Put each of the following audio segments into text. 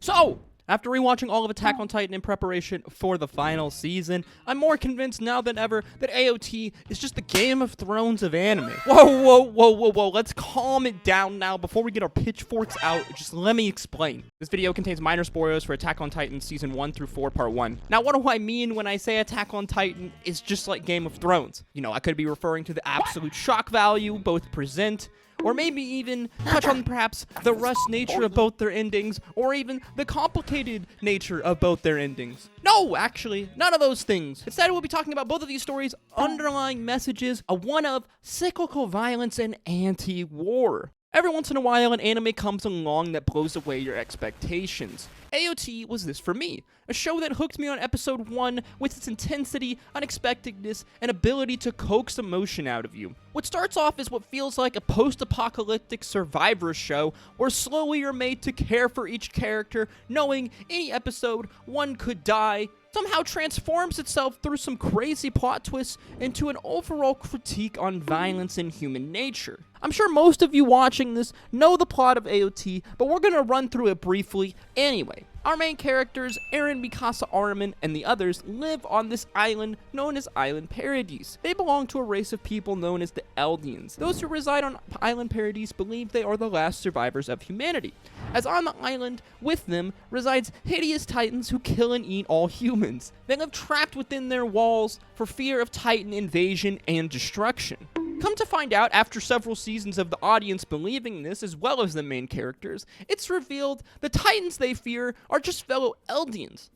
So, after rewatching all of Attack on Titan in preparation for the final season, I'm more convinced now than ever that AoT is just the Game of Thrones of anime. Whoa, let's calm it down now before we get our pitchforks out. Just let me explain. This video contains minor spoilers for Attack on Titan Season 1 through 4 Part 1. Now, what do I mean when I say Attack on Titan is just like Game of Thrones? You know, I could be referring to the absolute shock value both present, or maybe even touch on perhaps the rushed nature of both their endings, or even the complicated nature of both their endings. No, actually, none of those things. Instead, we'll be talking about both of these stories' underlying messages, one of cyclical violence and anti-war. Every once in a while, an anime comes along that blows away your expectations. AoT was this for me, a show that hooked me on episode 1 with its intensity, unexpectedness, and ability to coax emotion out of you. What starts off as what feels like a post-apocalyptic survivor show, where slowly you're made to care for each character, knowing any episode one could die, somehow transforms itself through some crazy plot twists into an overall critique on violence and human nature. I'm sure most of you watching this know the plot of AoT, but we're gonna run through it briefly anyway. Our main characters, Eren, Mikasa, Armin, and the others, live on this island known as Island Paradise. They belong to a race of people known as the Eldians. Those who reside on Island Paradise believe they are the last survivors of humanity, as on the island with them resides hideous titans who kill and eat all humans. They live trapped within their walls for fear of titan invasion and destruction. Come to find out, after several seasons of the audience believing this, as well as the main characters, it's revealed the titans they fear are just fellow Eldians.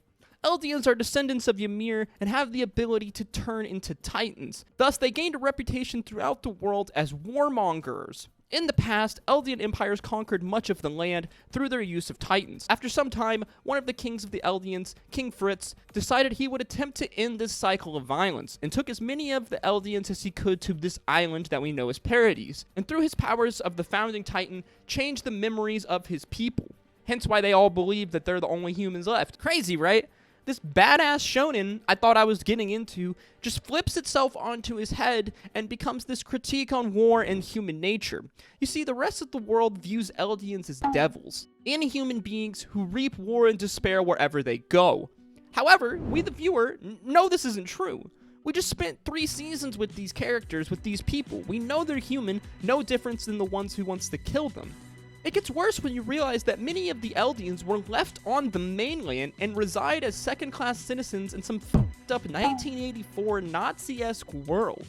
Eldians are descendants of Ymir and have the ability to turn into titans. Thus, they gained a reputation throughout the world as warmongers. In the past, Eldian empires conquered much of the land through their use of titans. After some time, one of the kings of the Eldians, King Fritz, decided he would attempt to end this cycle of violence, and took as many of the Eldians as he could to this island that we know as Paradise, and through his powers of the founding titan, changed the memories of his people. Hence why they all believe that they're the only humans left. Crazy, right? This badass shonen I thought I was getting into just flips itself onto his head and becomes this critique on war and human nature. You see, the rest of the world views Eldians as devils, inhuman beings who reap war and despair wherever they go. However, we the viewer know this isn't true. We just spent 3 seasons with these characters, with these people. We know they're human, no difference than the ones who wants to kill them. It gets worse when you realize that many of the Eldians were left on the mainland and reside as second-class citizens in some f***ed-up 1984 Nazi-esque world.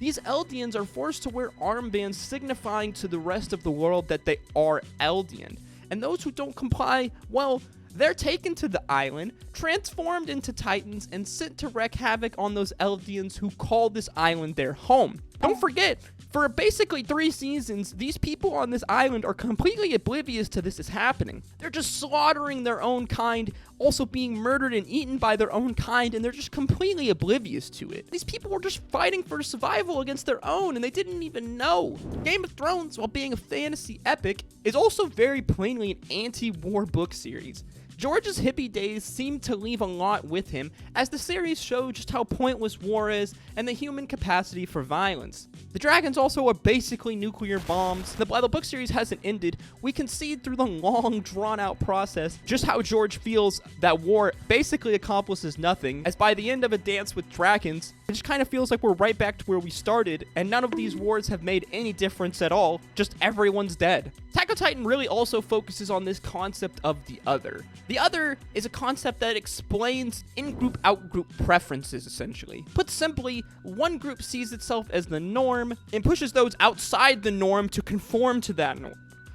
These Eldians are forced to wear armbands signifying to the rest of the world that they are Eldian. And those who don't comply, well, they're taken to the island, transformed into titans, and sent to wreak havoc on those Eldians who call this island their home. Don't forget, for basically 3 seasons, these people on this island are completely oblivious to this is happening. They're just slaughtering their own kind, also being murdered and eaten by their own kind, and they're just completely oblivious to it. These people were just fighting for survival against their own, and they didn't even know. Game of Thrones, while being a fantasy epic, is also very plainly an anti-war book series. George's hippie days seem to leave a lot with him, as the series show just how pointless war is and the human capacity for violence. The dragons also are basically nuclear bombs. While the book series hasn't ended, we can see through the long, drawn-out process just how George feels that war basically accomplishes nothing, as by the end of A Dance with Dragons, it just kind of feels like we're right back to where we started, and none of these wars have made any difference at all, just everyone's dead. Attack on Titan really also focuses on this concept of the other. The other is a concept that explains in-group, out-group preferences, essentially. Put simply, one group sees itself as the norm and pushes those outside the norm to conform to that norm.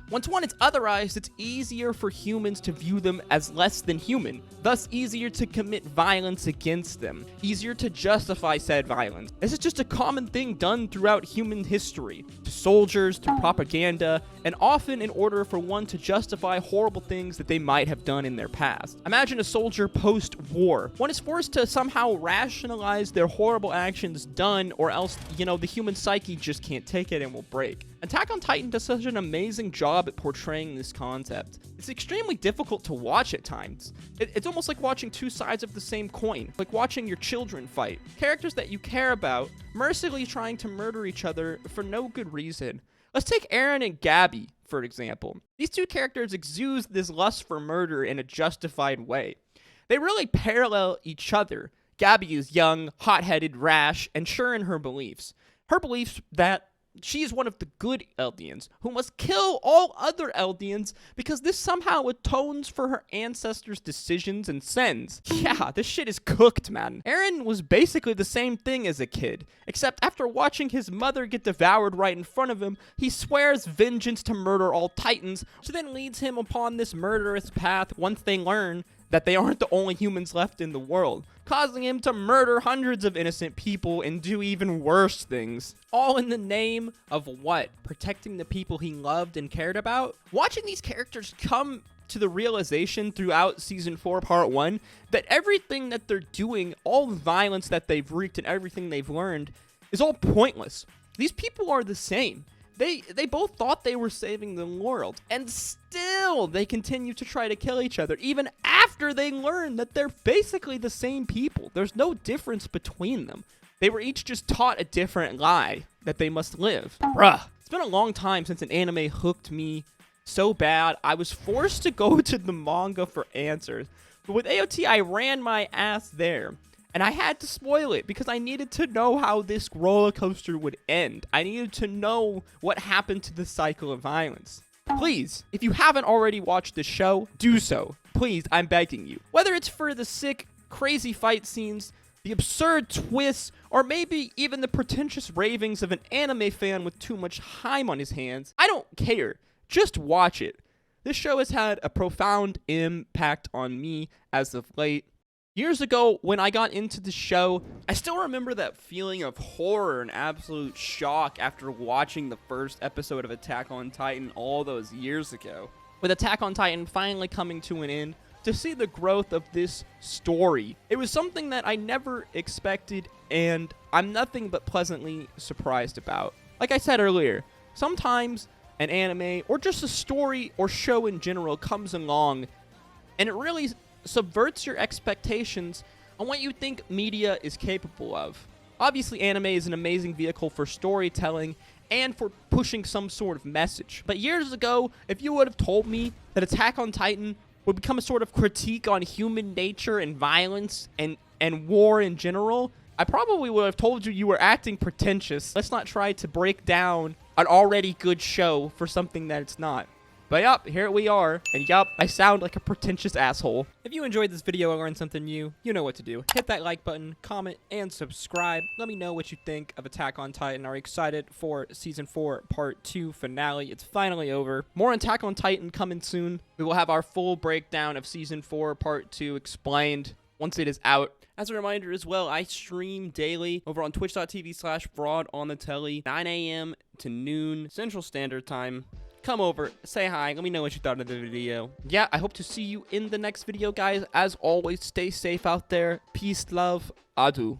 Once one is otherized, it's easier for humans to view them as less than human, thus easier to commit violence against them, easier to justify said violence. This is just a common thing done throughout human history, to soldiers, to propaganda, and often in order for one to justify horrible things that they might have done in their past. Imagine a soldier post-war. One is forced to somehow rationalize their horrible actions done, or else, the human psyche just can't take it and will break. Attack on Titan does such an amazing job at portraying this concept. It's extremely difficult to watch at times. It's almost like watching 2 sides of the same coin, like watching your children fight. Characters that you care about, mercilessly trying to murder each other for no good reason. Let's take Eren and Gabby, for example. These two characters exude this lust for murder in a justified way. They really parallel each other. Gabby is young, hot-headed, rash, and sure in her beliefs. Her beliefs that she is one of the good Eldians, who must kill all other Eldians because this somehow atones for her ancestors' decisions and sins. Yeah, this shit is cooked, man. Eren was basically the same thing as a kid, except after watching his mother get devoured right in front of him, he swears vengeance to murder all Titans, which then leads him upon this murderous path once they learn that they aren't the only humans left in the world, causing him to murder hundreds of innocent people and do even worse things. All in the name of what? Protecting the people he loved and cared about? Watching these characters come to the realization throughout Season 4, Part 1, that everything that they're doing, all the violence that they've wreaked and everything they've learned, is all pointless. These people are the same. They both thought they were saving the world, and still they continue to try to kill each other, even after they learn that they're basically the same people. There's no difference between them. They were each just taught a different lie that they must live. Bruh. It's been a long time since an anime hooked me so bad, I was forced to go to the manga for answers. But with AoT, I ran my ass there. And I had to spoil it because I needed to know how this roller coaster would end. I needed to know what happened to the cycle of violence. Please, if you haven't already watched the show, do so. Please, I'm begging you. Whether it's for the sick, crazy fight scenes, the absurd twists, or maybe even the pretentious ravings of an anime fan with too much time on his hands, I don't care. Just watch it. This show has had a profound impact on me as of late. Years ago, when I got into the show, I still remember that feeling of horror and absolute shock after watching the first episode of Attack on Titan all those years ago. With Attack on Titan finally coming to an end, to see the growth of this story, it was something that I never expected, and I'm nothing but pleasantly surprised about. Like I said earlier, sometimes an anime, or just a story or show in general, comes along, and it really subverts your expectations on what you think media is capable of. Obviously, anime is an amazing vehicle for storytelling and for pushing some sort of message. But years ago, if you would have told me that Attack on Titan would become a sort of critique on human nature and violence and war in general, I probably would have told you were acting pretentious. Let's not try to break down an already good show for something that it's not. But yup, here we are, and yup, I sound like a pretentious asshole. If you enjoyed this video or learned something new, you know what to do. Hit that like button, comment, and subscribe. Let me know what you think of Attack on Titan. Are you excited for Season 4 Part 2 finale? It's finally over. More Attack on Titan coming soon. We will have our full breakdown of Season 4 Part 2 explained once it is out. As a reminder as well, I stream daily over on twitch.tv/fraudonthetelly, 9 a.m. to noon Central Standard Time. Come over, say hi, let me know what you thought of the video. Yeah, I hope to see you in the next video, guys. As always, stay safe out there. Peace, love, adieu.